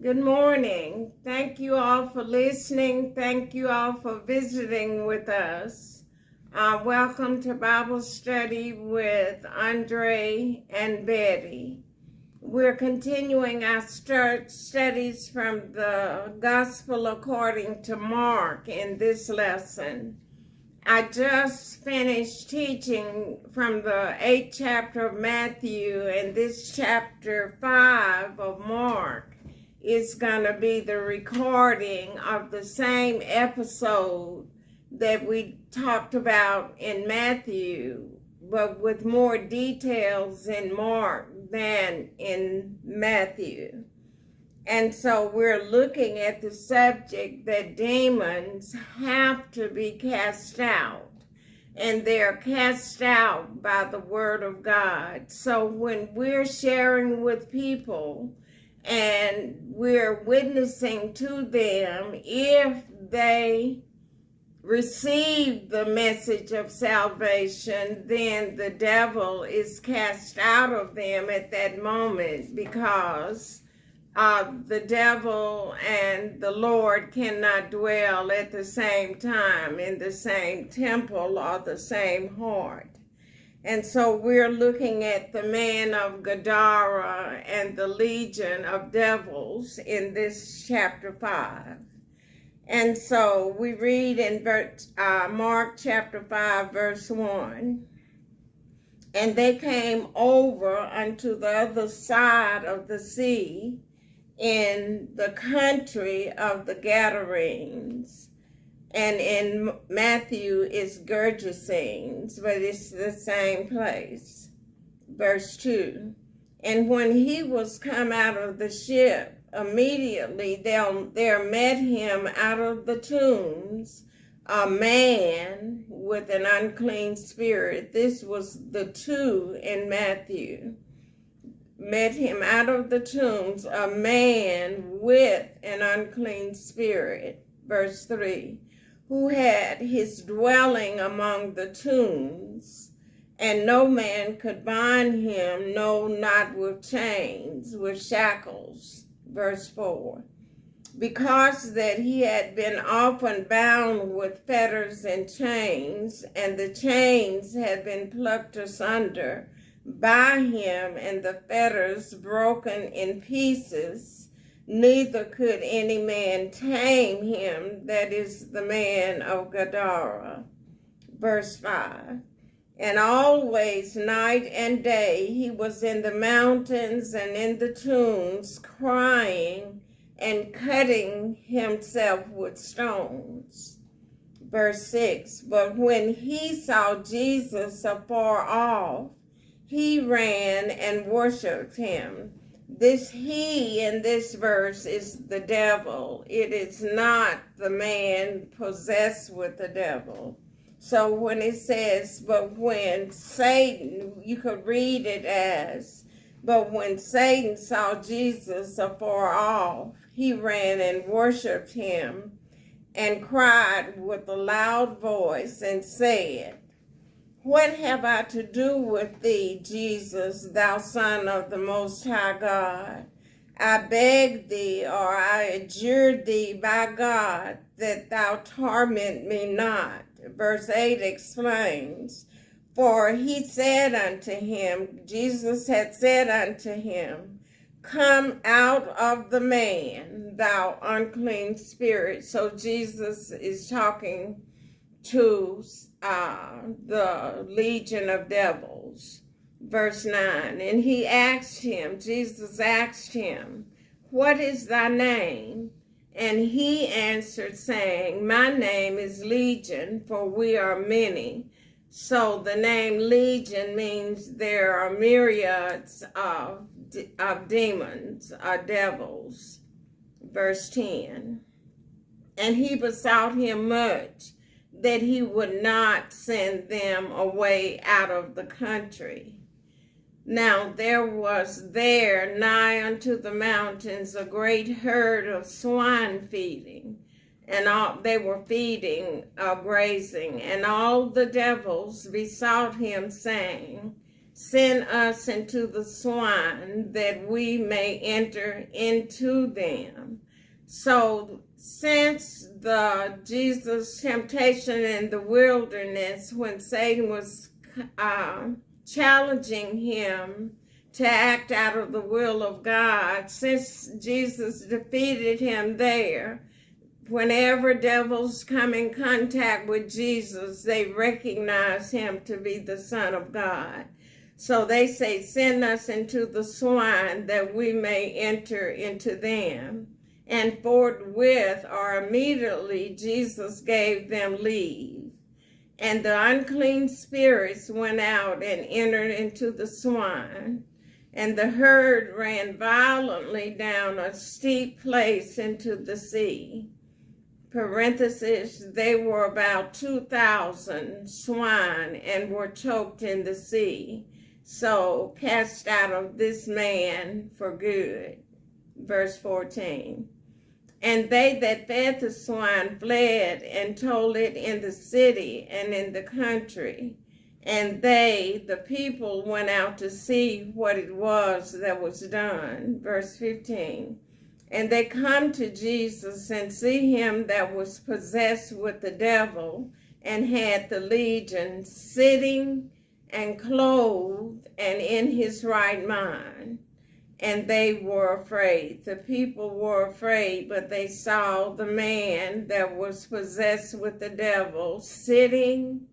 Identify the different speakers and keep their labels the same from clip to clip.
Speaker 1: Good morning. Thank you all for listening. Thank you all for visiting with us. Welcome to Bible study with Andre and Betty. We're continuing our studies from the Gospel according to Mark in this lesson. I just finished teaching from the 8th chapter of Matthew, and this chapter 5 of Mark is going to be the recording of the same episode that we talked about in Matthew, but with more details in Mark than in Matthew. And so we're looking at the subject that demons have to be cast out, and they're cast out by the Word of God. So when we're sharing with people and we're witnessing to them, if they receive the message of salvation, then the devil is cast out of them at that moment, because the devil and the Lord cannot dwell at the same time in the same temple or the same heart. And so we're looking at the man of Gadara and the legion of devils in this chapter 5. And so we read in Mark chapter 5, verse 1. And they came over unto the other side of the sea, in the country of the Gadarenes. And in Matthew it's Gergesenes, but it's the same place. Verse 2. And when he was come out of the ship, immediately there met him out of the tombs a man with an unclean spirit. This was the 2 in Matthew. Met him out of the tombs a man with an unclean spirit. Verse 3. Who had his dwelling among the tombs, and no man could bind him, no, not with chains, with shackles. Verse 4. Because that he had been often bound with fetters and chains, and the chains had been plucked asunder by him, and the fetters broken in pieces, neither could any man tame him, that is the man of Gadara. Verse 5. And always night and day he was in the mountains and in the tombs, crying and cutting himself with stones. Verse 6. But when he saw Jesus afar off, he ran and worshiped him. This he in this verse is the devil. It is not the man possessed with the devil. So when it says, but when Satan, you could read it as, but when Satan saw Jesus afar off, he ran and worshiped him and cried with a loud voice and said, What have I to do with thee, Jesus, thou Son of the Most High God? I beg thee, or I adjure thee by God, that thou torment me not. Verse 8 explains, For he said unto him, Jesus had said unto him, Come out of the man, thou unclean spirit. So Jesus is talking to the legion of devils. Verse 9, and he asked him, Jesus asked him, What is thy name? And he answered, saying, My name is Legion, for we are many. So the name Legion means there are myriads of demons, or devils. Verse 10, and he besought him much that he would not send them away out of the country. Now there was there nigh unto the mountains a great herd of swine feeding, and they were feeding, grazing, and all the devils besought him, saying, send us into the swine that we may enter into them. So since the Jesus temptation in the wilderness, when Satan was challenging him to act out of the will of God, since Jesus defeated him there, whenever devils come in contact with Jesus, they recognize him to be the Son of God. So they say, send us into the swine that we may enter into them. And forthwith or immediately Jesus gave them leave. And the unclean spirits went out and entered into the swine. And the herd ran violently down a steep place into the sea. Parenthesis, they were about 2,000 swine and were choked in the sea. So cast out of this man for good. Verse 14. And they that fed the swine fled and told it in the city and in the country. And they, the people, went out to see what it was that was done. Verse 15. And they come to Jesus and see him that was possessed with the devil and had the legion, sitting and clothed and in his right mind. And they were afraid. The people were afraid, but they saw the man that was possessed with the devil sitting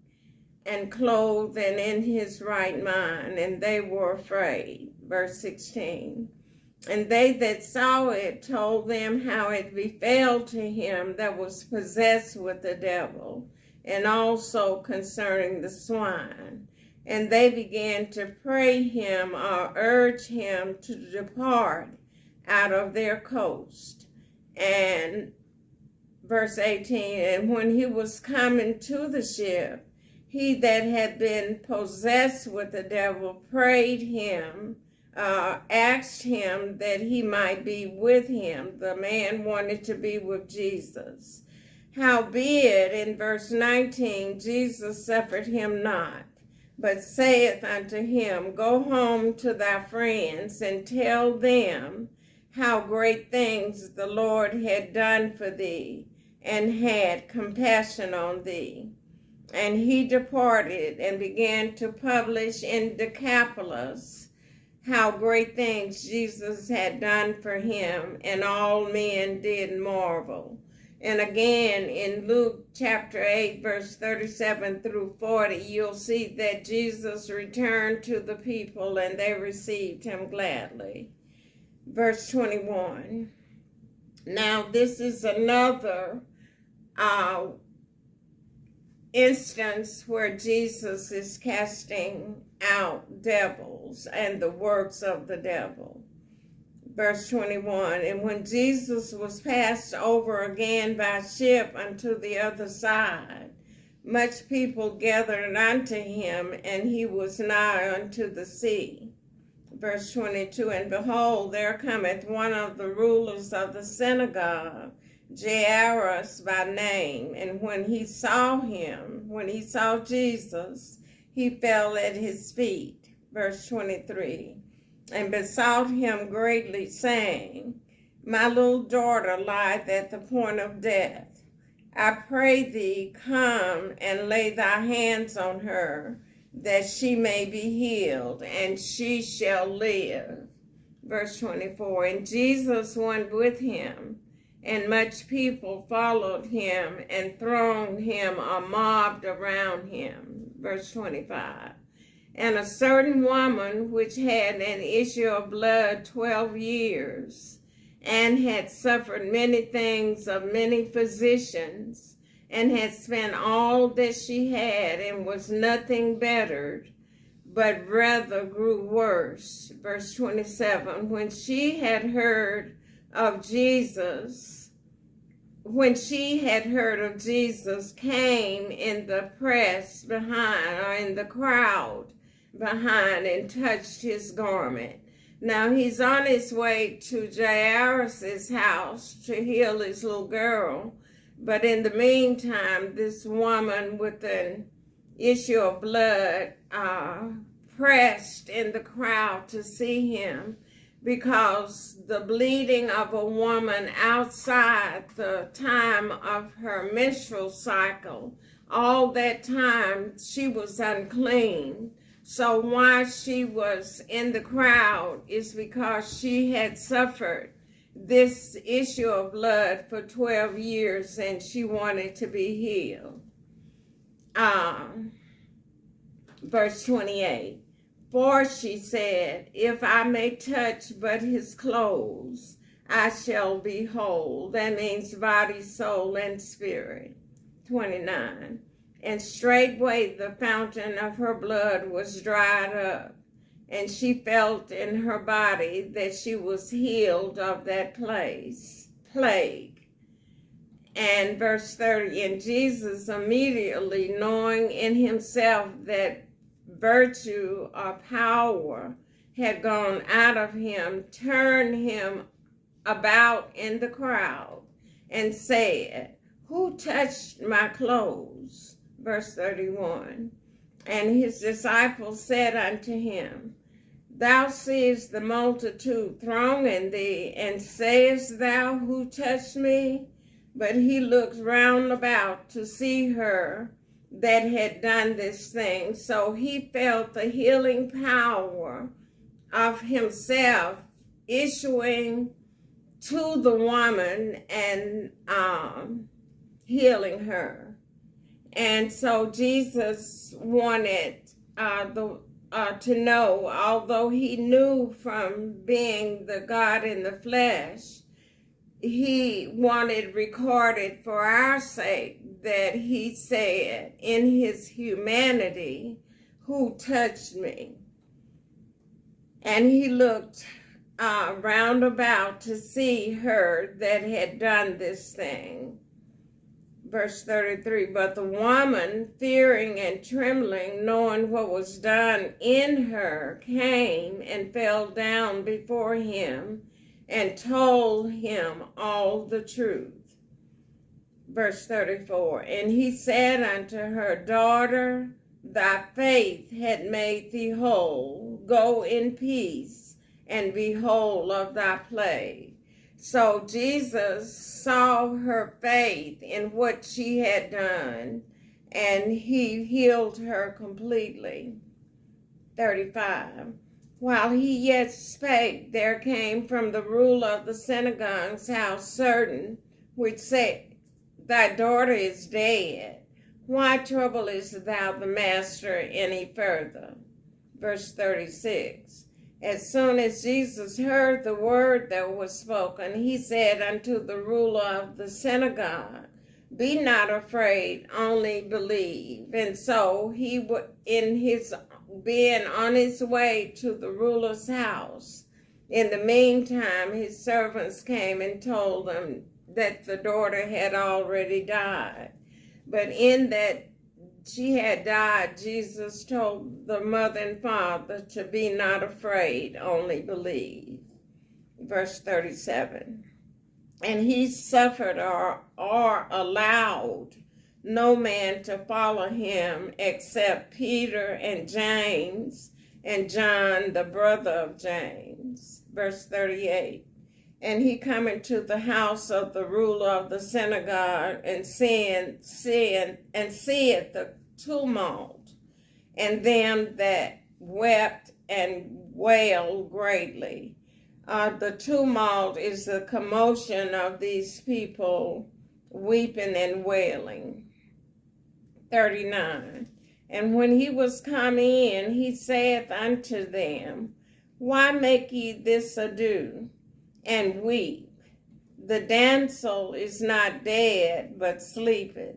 Speaker 1: and clothed and in his right mind, and they were afraid. Verse 16. And they that saw it told them how it befell to him that was possessed with the devil, and also concerning the swine. And they began to pray him or urge him to depart out of their coast. And verse 18, and when he was coming to the ship, he that had been possessed with the devil prayed him, asked him that he might be with him. The man wanted to be with Jesus. Howbeit, in verse 19, Jesus suffered him not, but saith unto him, Go home to thy friends and tell them how great things the Lord had done for thee, and had compassion on thee. And he departed and began to publish in Decapolis how great things Jesus had done for him, and all men did marvel. And again, in Luke chapter 8, verse 37 through 40, you'll see that Jesus returned to the people and they received him gladly. Verse 21. Now, this is another instance where Jesus is casting out devils and the works of the devil. Verse 21, and when Jesus was passed over again by ship unto the other side, much people gathered unto him, and he was nigh unto the sea. Verse 22, and behold, there cometh one of the rulers of the synagogue, Jairus by name, and when he saw Jesus, he fell at his feet. Verse 23, and besought him greatly, saying, My little daughter lieth at the point of death. I pray thee, come and lay thy hands on her, that she may be healed, and she shall live. Verse 24, and Jesus went with him, and much people followed him and thronged him or mobbed around him. Verse 25. And a certain woman which had an issue of blood 12 years, and had suffered many things of many physicians, and had spent all that she had, and was nothing bettered, but rather grew worse. Verse 27, when she had heard of Jesus, came in the press behind, or in the crowd behind, and touched his garment. Now he's on his way to Jairus' house to heal his little girl, but in the meantime, this woman with an issue of blood pressed in the crowd to see him, because the bleeding of a woman outside the time of her menstrual cycle, all that time she was unclean. So why she was in the crowd is because she had suffered this issue of blood for 12 years and she wanted to be healed. Verse 28. For she said, if I may touch but his clothes, I shall be whole. That means body, soul, and spirit. 29. And straightway the fountain of her blood was dried up, and she felt in her body that she was healed of that plague. And verse 30, and Jesus, immediately knowing in himself that virtue or power had gone out of him, turned him about in the crowd and said, who touched my clothes? Verse 31. And his disciples said unto him, thou seest the multitude thronging thee, and sayest thou, who touched me? But he looked round about to see her that had done this thing. So he felt the healing power of himself issuing to the woman and healing her. And so Jesus wanted to know, although he knew from being the God in the flesh, he wanted recorded for our sake that he said in his humanity, who touched me? And he looked round about to see her that had done this thing. Verse 33, but the woman, fearing and trembling, knowing what was done in her, came and fell down before him and told him all the truth. Verse 34, and he said unto her, daughter, thy faith had made thee whole. Go in peace and be whole of thy plague. So Jesus saw her faith in what she had done, and he healed her completely. 35. While he yet spake, there came from the ruler of the synagogue's house certain which said, thy daughter is dead. Why troublest thou the master any further? Verse 36. As soon as Jesus heard the word that was spoken, he said unto the ruler of the synagogue, be not afraid, only believe. And so he, in his being on his way to the ruler's house, in the meantime his servants came and told him that the daughter had already died. But in that she had died, Jesus told the mother and father to be not afraid, only believe. Verse 37. And he suffered or allowed no man to follow him except Peter and James and John, the brother of James. Verse 38. And he coming to the house of the ruler of the synagogue and seeth the tumult and them that wept and wailed greatly. The tumult is the commotion of these people weeping and wailing. 39. And when he was come in, he saith unto them, why make ye this ado, and weep? The damsel is not dead, but sleepeth.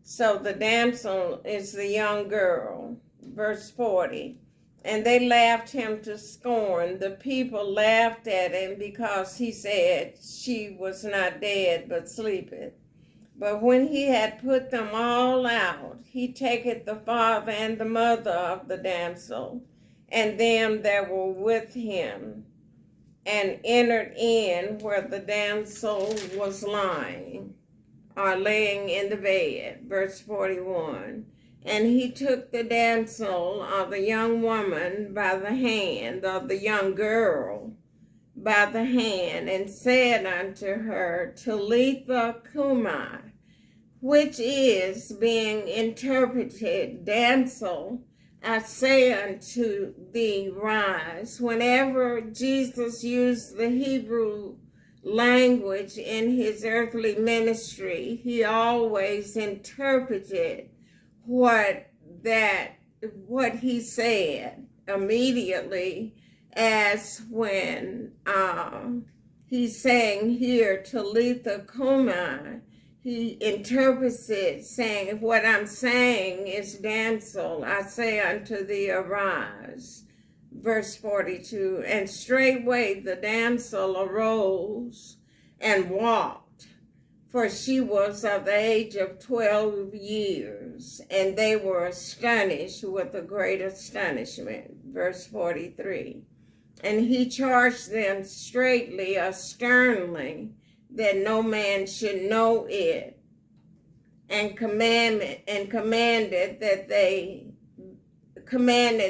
Speaker 1: So the damsel is the young girl. Verse 40. And they laughed him to scorn. The people laughed at him because he said she was not dead, but sleepeth. But when he had put them all out, he taketh the father and the mother of the damsel, and them that were with him, and entered in where the damsel was lying, or laying in the bed. Verse 41. And he took the damsel, or the young woman, by the hand, or the young girl by the hand, and said unto her, Talitha cumi, which is, being interpreted, damsel, I say unto thee, rise. Whenever Jesus used the Hebrew language in his earthly ministry, he always interpreted what he said immediately, as when he's saying here, Talitha cumi, he interprets it saying, what I'm saying is, damsel, I say unto thee, arise. Verse 42, and straightway the damsel arose and walked, for she was of the age of 12 years, and they were astonished with a great astonishment. Verse 43, and he charged them straitly or sternly that no man should know it, and commanded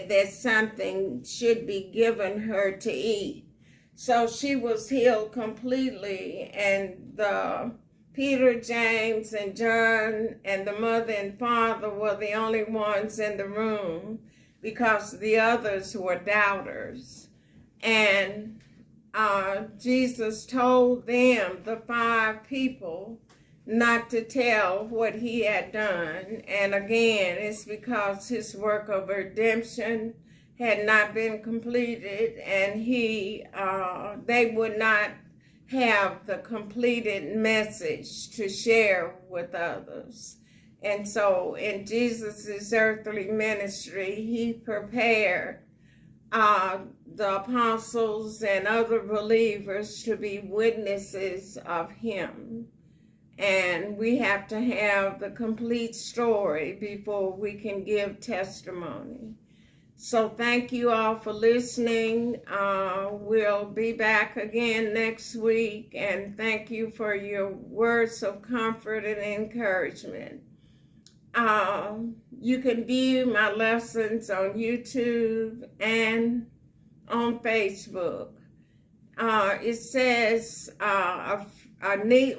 Speaker 1: that something should be given her to eat. So she was healed completely, and Peter, James, and John, and the mother and father were the only ones in the room, because the others were doubters. And Jesus told them, the 5 people, not to tell what he had done. And again, it's because his work of redemption had not been completed, and they would not have the completed message to share with others. And so in Jesus's earthly ministry, he prepared the apostles and other believers to be witnesses of him. And we have to have the complete story before we can give testimony. So thank you all for listening. We'll be back again next week, and thank you for your words of comfort and encouragement. You can view my lessons on YouTube and on Facebook. It says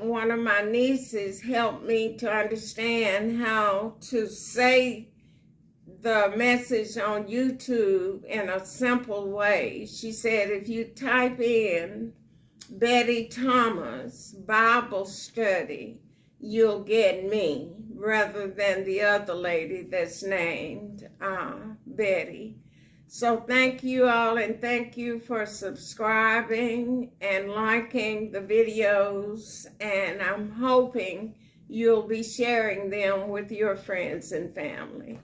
Speaker 1: one of my nieces helped me to understand how to say the message on YouTube in a simple way. She said, if you type in Betty Thomas Bible Study, you'll get me, rather than the other lady that's named Betty. So thank you all, and thank you for subscribing and liking the videos, and I'm hoping you'll be sharing them with your friends and family.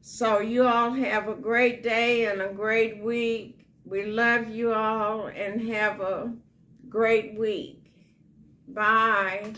Speaker 1: So you all have a great day and a great week. We love you all, and have a great week. Bye.